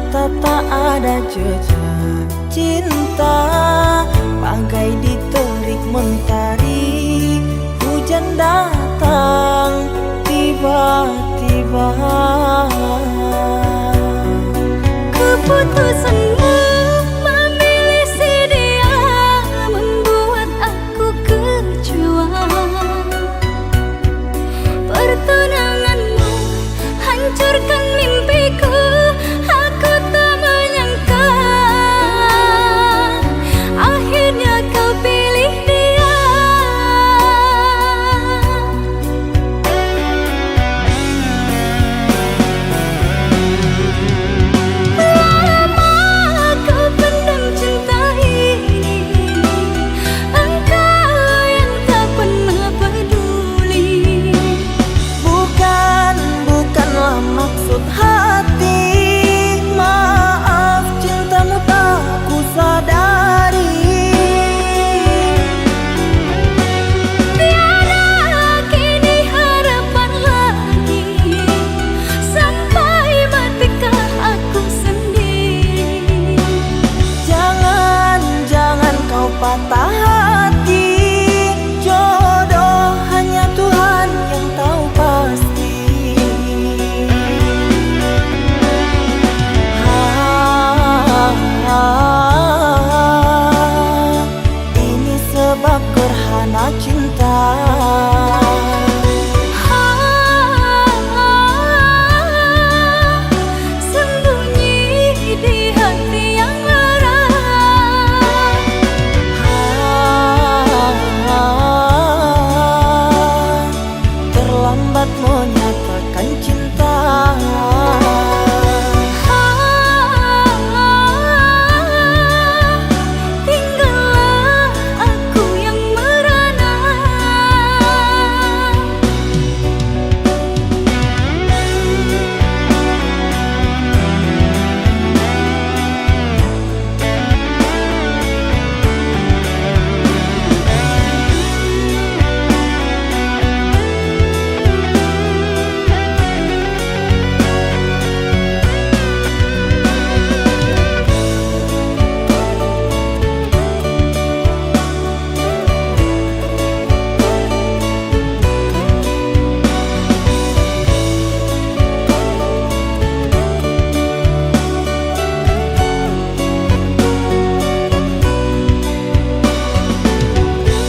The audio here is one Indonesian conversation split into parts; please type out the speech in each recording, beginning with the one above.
mata tak ada jejak cinta, bagai diterik mentari. Hujan datang tiba-tiba. Keputusanmu memilih si dia membuat aku kecewa. Pertunanganmu hancurkan mimpiku. Aku tak menyangka akhirnya kau pilih dia. Lama kau pendam cinta ini, engkau yang tak pernah peduli. Bukanlah maksud hati, maaf cintamu tak ku sadari. Tiada kini harapan lagi, sampai matikah aku sendiri. Jangan kau patah hati, jodoh hanya Tuhan yang tahu pasti. Ini sebab gerhana cinta. Sembunyi di hati yang lara. Terlambat menyatakan cinta. Tinggallah aku yang merana.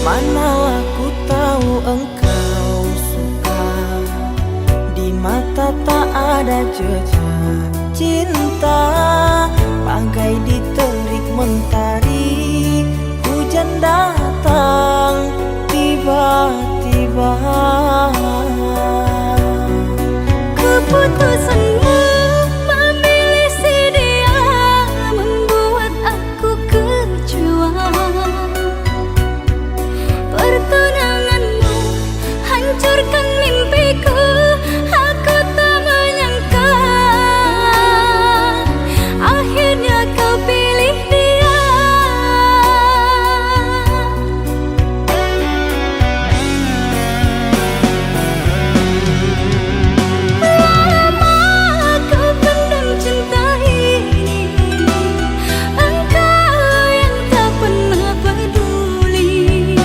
Manalah ku tahu engkau suka, di mata tak ada jejak cinta, bagai diterik mentari. Hujan datang tiba-tiba. Keputusanmu memilih si dia membuat aku kecewa. Pertunanganmu hancurkan mimpiku. Aku tak menyangka akhirnya kau pilih dia. Lama kau pendam cinta ini, engkau yang tak pernah peduli.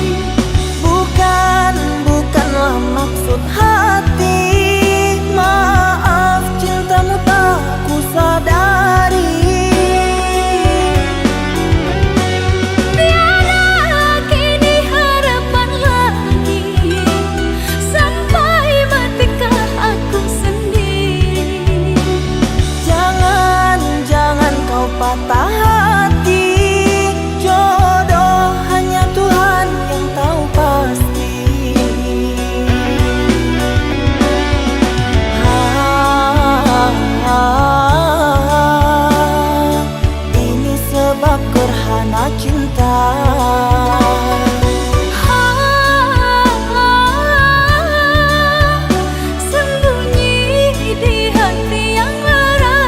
Bukanlah maksud hati, maaf cintamu tak ku sadari. Tiada kini harapan lagi, sampai matikah aku sendiri. Jangan kau patah hati, jodoh hanya Tuhan yang tahu pasti. Ini sebab gerhana cinta. Sembunyi di hati yang lara.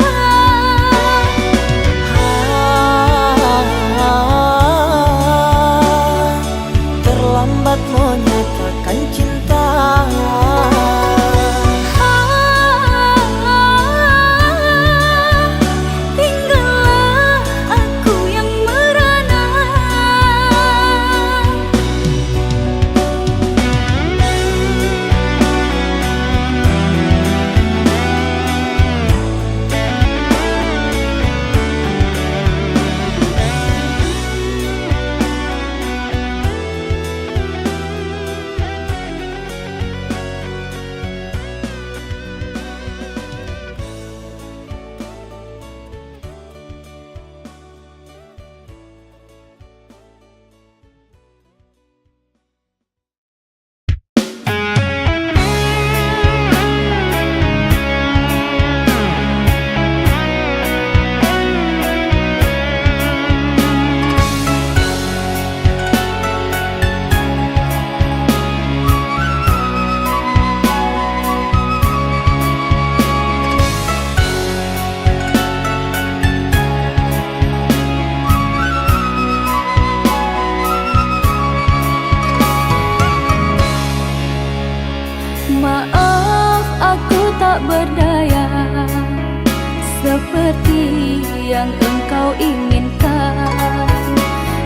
yang engkau inginkan,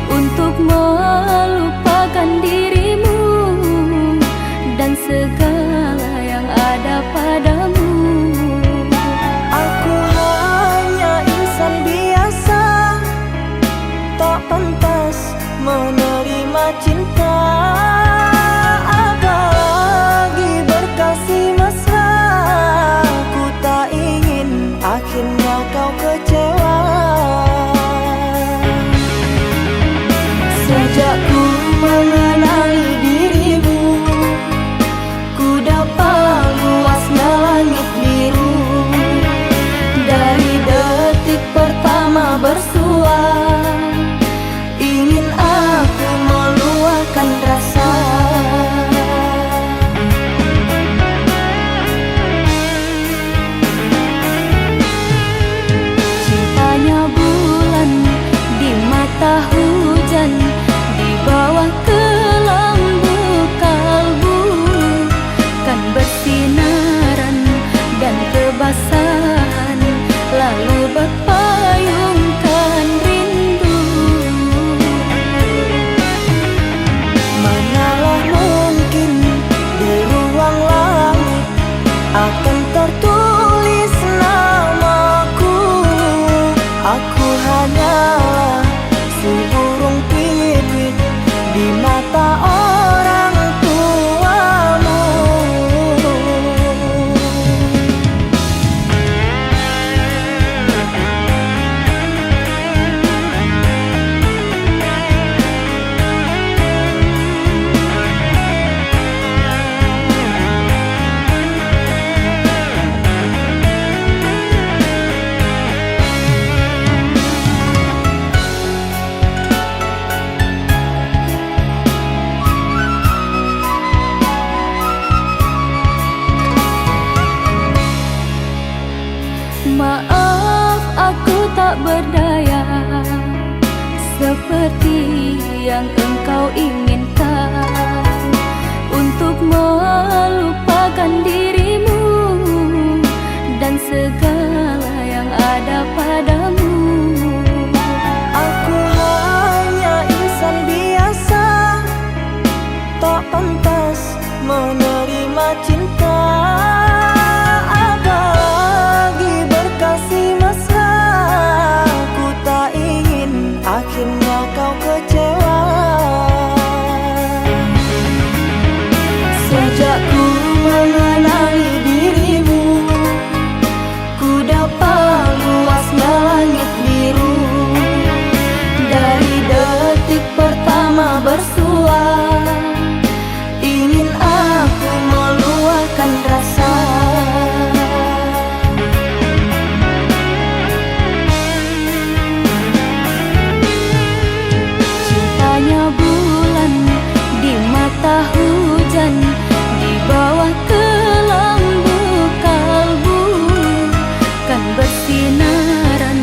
untuk melupakan dirimu dan segala yang ada padamu. Aku hanya insan biasa, tak pantas menerima cinta, apalagi berkasih mesra. Ku tak ingin akhirnya kau kecewa. Sejak ku mengenali dirimu, ku dapat luasnya langit biru. Dari detik pertama bersua, ingin aku meluahkan rasa. Cintanya bulan di mata hujan, di bawah kelambu kalbu, kan bersinaran dan kebasahan, lalu berpayungkan rindu. Manalah mungkin di ruang langit akan tertulis namaku. Aku hanyalah seburung pipit di mata orang tuamu. Maaf aku tak berdaya, seperti yang engkau inginkan, untuk melupakan dirimu dan segala yang ada padamu. Aku hanya insan biasa, tak pantas menerima cinta, apalagi berkasih mesra. Ku tak ingin akhirnya kau kecewa. Sejak ku mengenali dirimu, ku dapat luasnya langit biru. Dari detik pertama bersua, ingin aku meluahkan rasa. Cintanya bulan di mata hujan, di bawah kelambu kalbu, kan bersinaran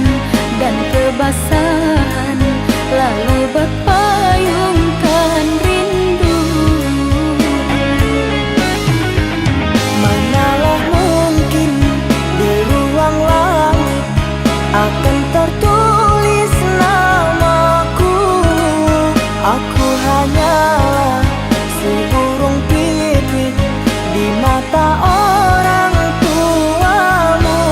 dan kebasahan, lalu berpayungkan rindu. Manalah mungkin di ruang langit akan tertulis namaku. Aku hanyalah seburung pipit di mata orang tuamu.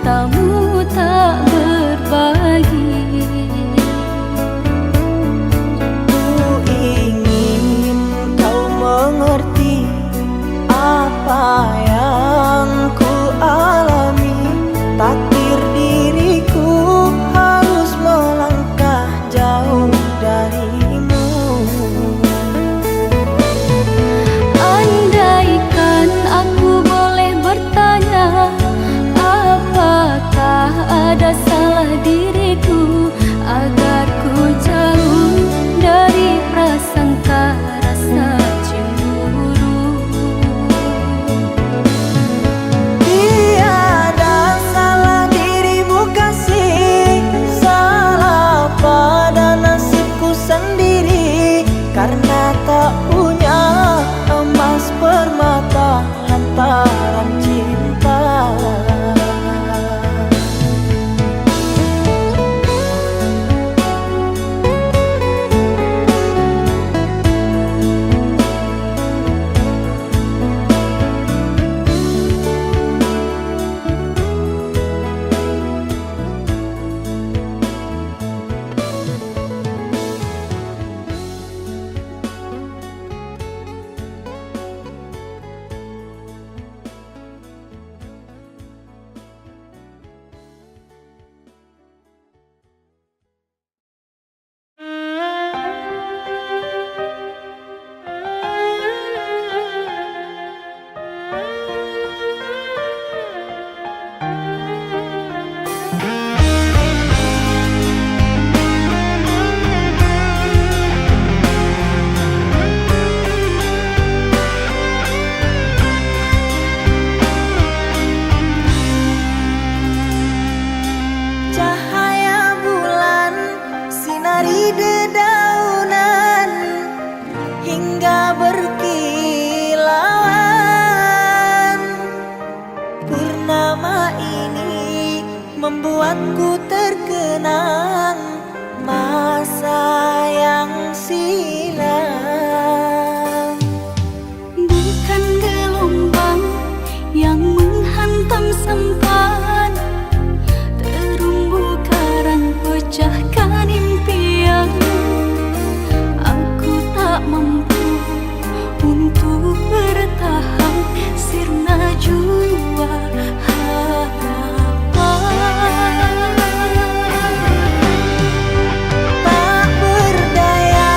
cintamu tak berbagi. Ku ingin kau mengerti apa yang ku alami. Takdir diriku harus melangkah jauh darimu. Andaikan aku boleh bertanya, apakah ada salah diriku agar ku jauh dari prasangka rasa cemburu. Tiada salah dirimu kasih, salah pada nasibku sendiri. Karena tak punya emas permata lantaran cinta. Cahaya bulan sinari dedaunan hingga berkilauan. Purnama ini membuatku terkenang masa yang silam. Bukan gelombang yang menghantam sampan, terumbu karang pecahkan impian. Aku tak mampu untuk bertahan sirna jua harapan. Tak berdaya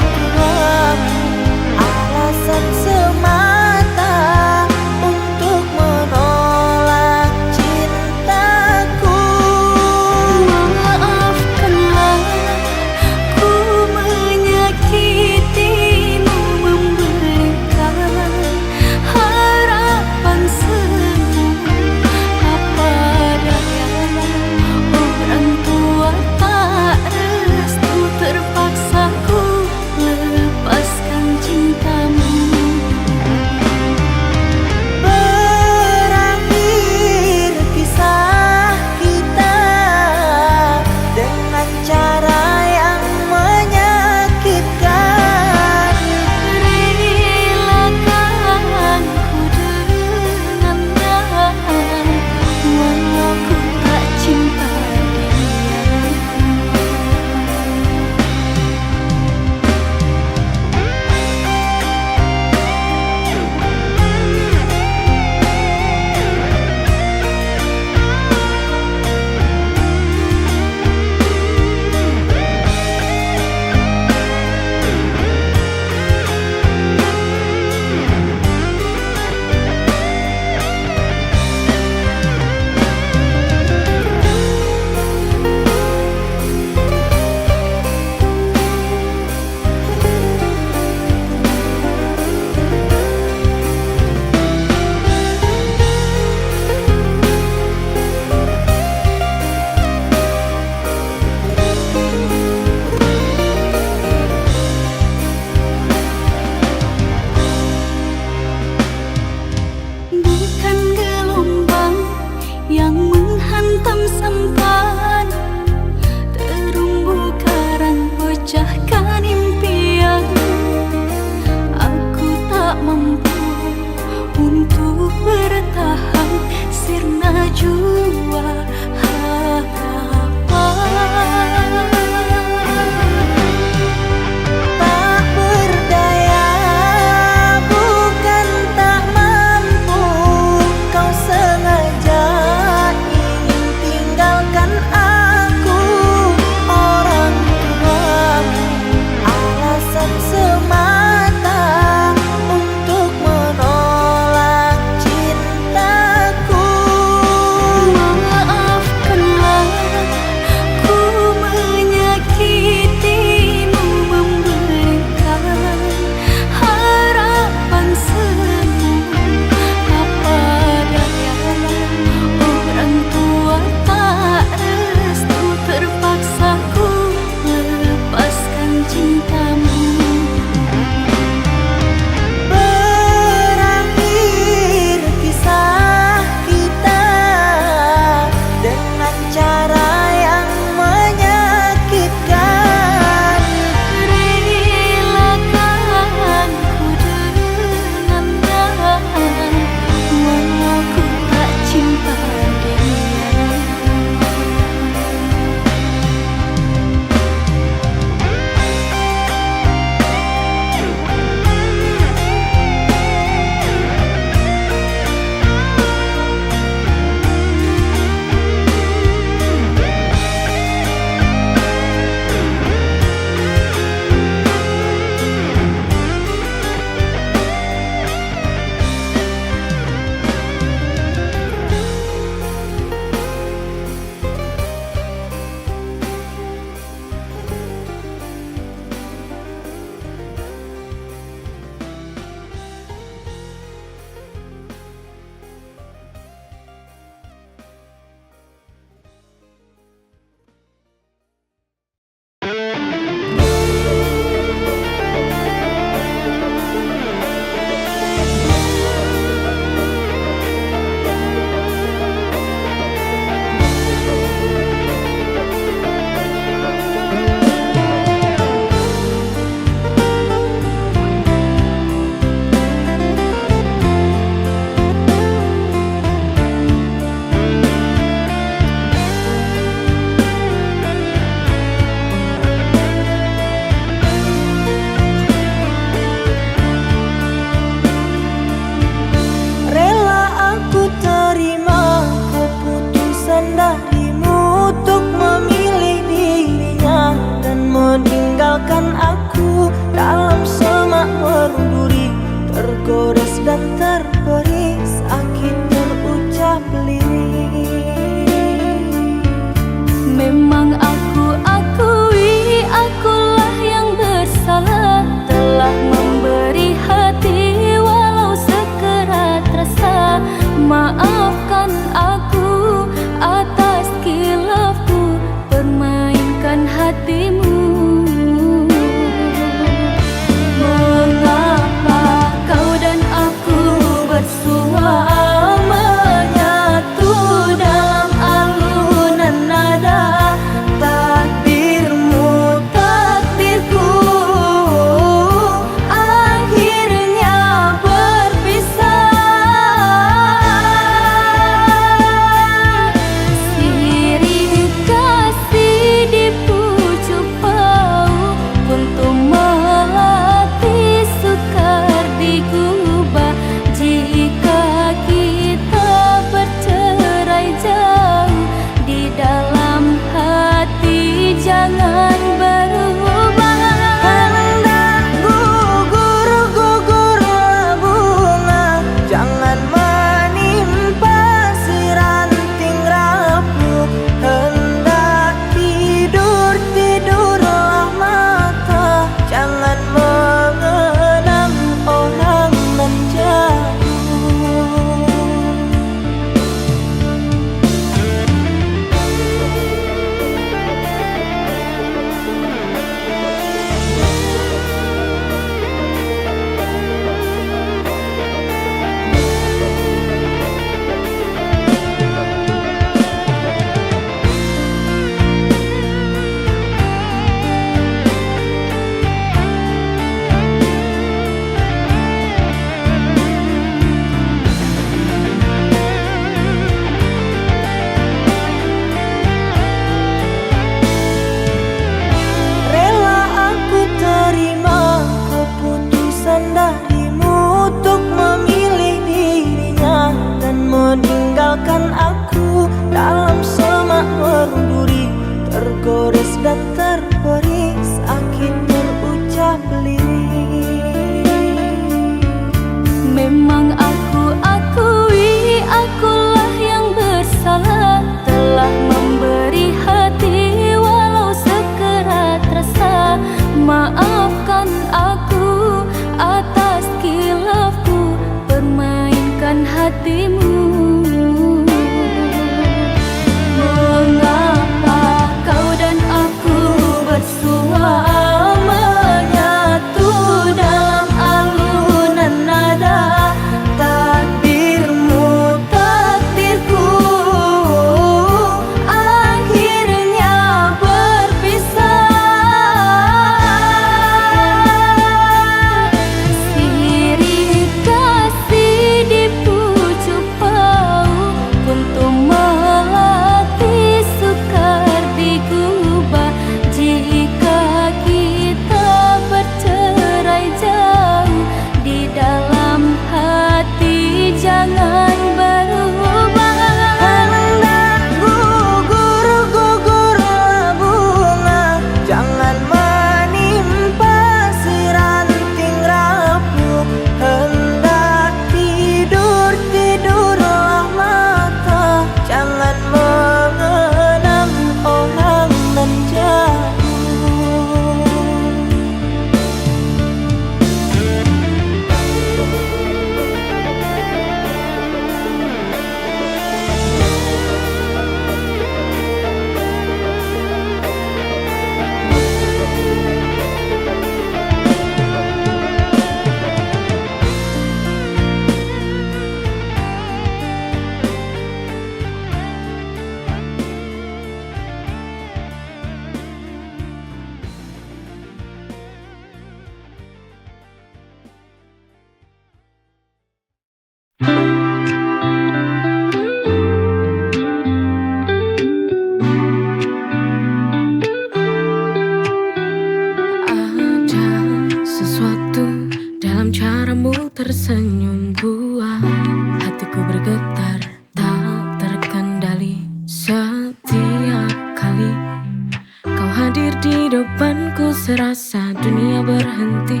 hadir di depanku, serasa dunia berhenti,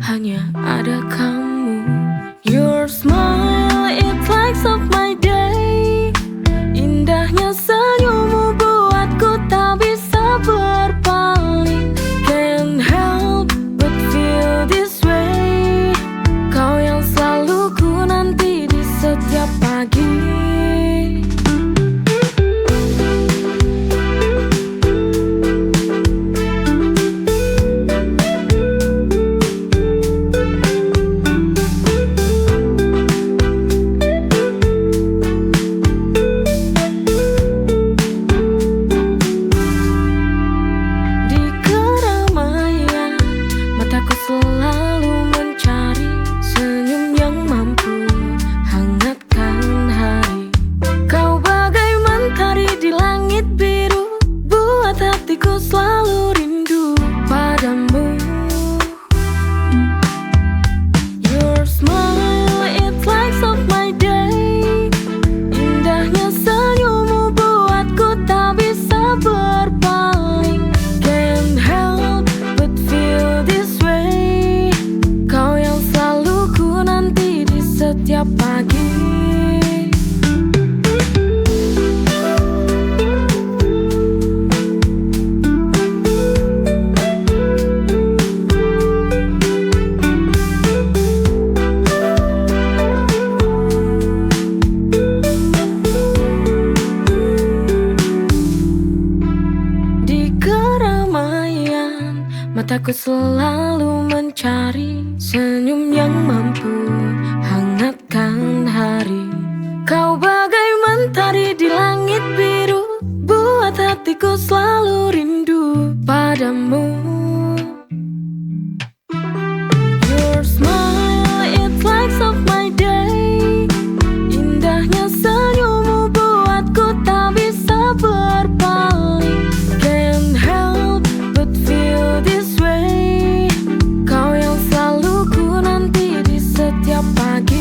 hanya ada kamu. Your smile, it lights up my day. Indahnya senyummu buatku tak bisa berpaling. Can't help but feel this way. Kau yang selalu ku nanti di setiap pagi. Setiap pagi. Di keramaian, mataku selalu mencari senyum yang mampu hangatkan hari. Kau bagai mentari di langit biru, buat hatiku selalu rindu padamu. Your smile, it lights up my day. Indahnya senyummu buatku tak bisa berpaling. Can't help but feel this way. Kau yang selalu ku nanti di setiap pagi.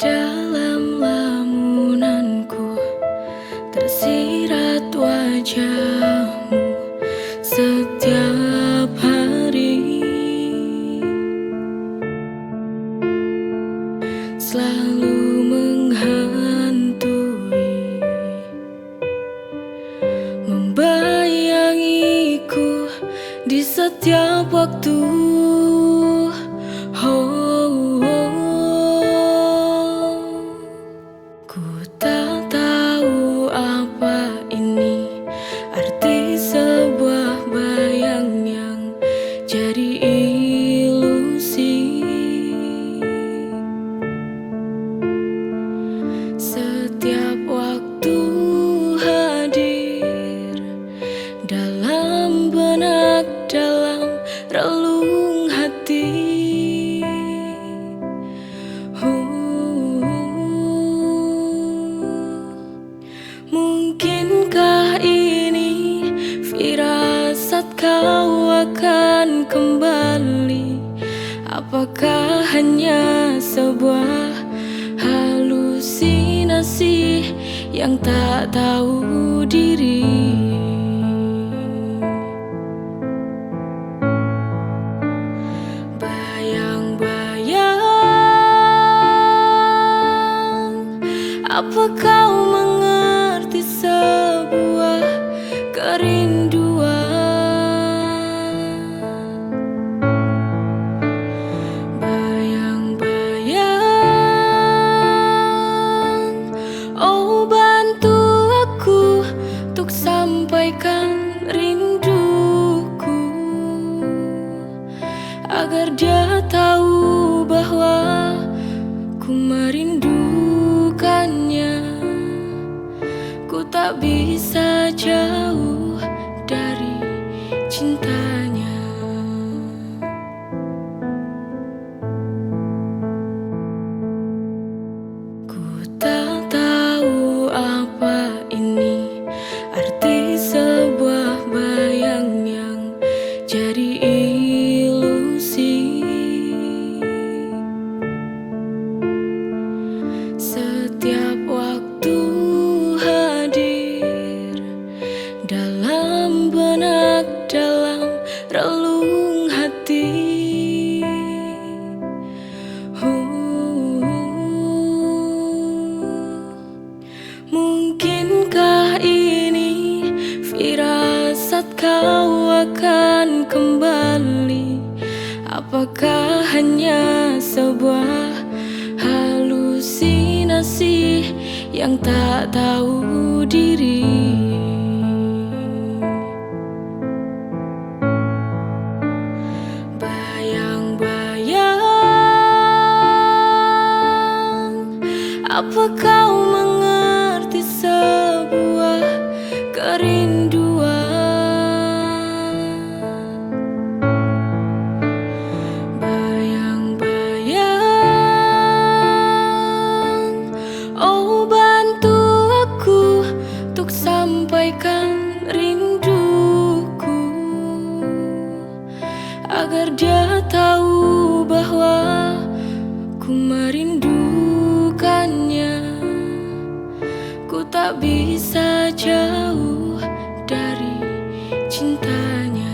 Dalam lamunanku tersirat wajahmu setiap hari, selalu menghantui, membayangiku di setiap waktu. Setiap waktu hadir dalam benak, dalam relung hati. Mungkinkah ini firasat kau akan kembali? Apakah hanya sebuah halusinasi yang tak tahu diri? Bayang-bayang, apa kau mengerti sebuah kerinduan? Sampaikan rinduku. tak bisa jauh dari cintanya. Ku tak tahu apa ini arti sebuah bayang yang jadi ilusi. Setiap waktu hadir dalam benak, dalam relung hati. Mungkinkah ini firasat kau akan kembali? Apakah hanya sebuah halusinasi yang tak tahu diri? Bayang-bayang, apa kau mengerti sebuah kerinduan? Bayang-bayang, oh bantu aku untuk sampaikan rinduku, agar dia tahu bahwa ku merindukannya. Ku tak bisa jauh dari cintanya.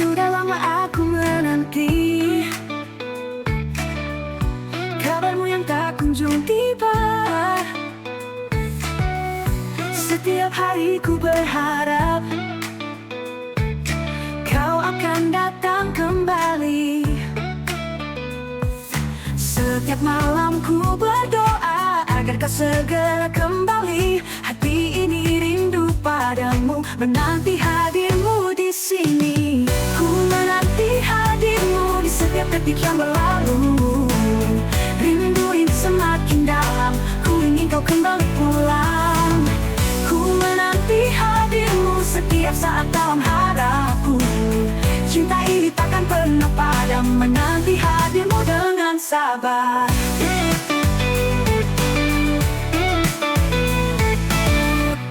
Sudah lama aku menanti kabarmu yang tak kunjung tiba. Setiap hari ku berharap kau akan datang kembali. Setiap malam ku berdoa agar kau segera kembali. Hati ini rindu padamu, menanti hadirmu di sini. Ku menanti hadirmu di setiap detik yang berlalu. Rindu ini semakin dalam, ku ingin kau kembali pulang. Ku menanti hadirmu setiap saat dalam harapku. Cinta ini takkan pernah padam, menanti hadirmu dengan sabar.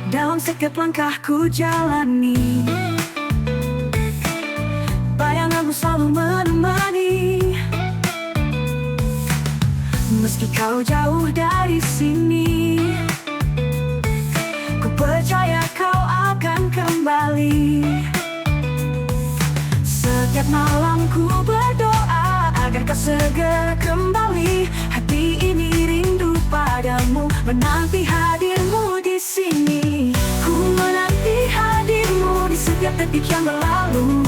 Dalam setiap langkah ku jalani, bayanganmu selalu menemani. Meski kau jauh dari sini, ku percaya kau akan kembali. Setiap malam ku berdoa agar kau segera kembali. Hati ini rindu padamu, menanti hadirmu di sini. Ku menanti hadirmu di setiap detik yang berlalu.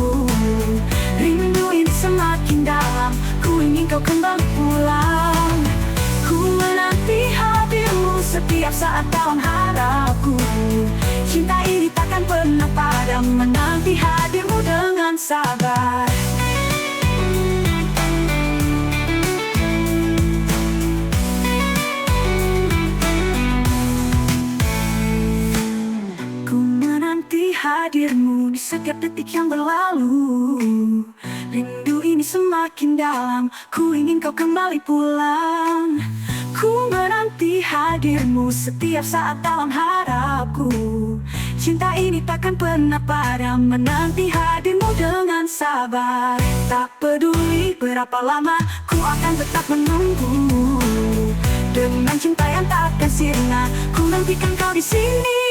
Rindu ini semakin dalam, ku ingin kau kembali pulang. Ku menanti hadirmu setiap saat dalam harapku. Cinta ini takkan pernah padam, menanti hadirmu dengan sabar. Ku menanti hadirmu di setiap detik yang berlalu. Rindu ini semakin dalam, ku ingin kau kembali pulang. Ku menanti hadirmu setiap saat dalam harapku. Cinta ini takkan pernah padam, menanti hadirmu dengan sabar. Tak peduli berapa lama, ku akan tetap menunggu. Dengan cinta yang tak akan sirna, ku nantikan kau di sini.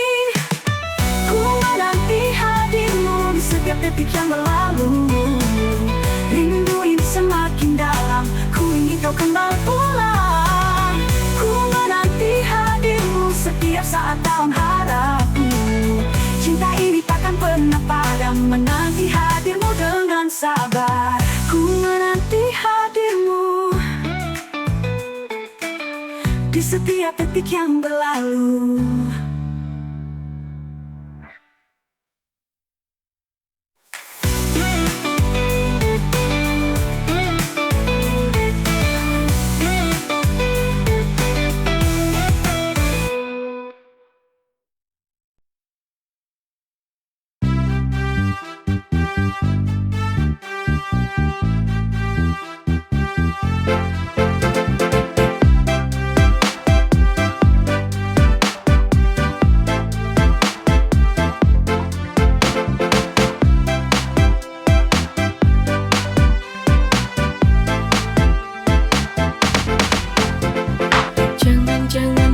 Ku menanti hadirmu di setiap detik yang berlalu. Rindu ini semakin dalam, ku ingin kau kembali pulang. Ku menanti hadirmu setiap saat dalam harapku. Cinta ini takkan pernah padam, menanti hadirmu dengan sabar. Ku di setiap detik yang berlalu. Jangan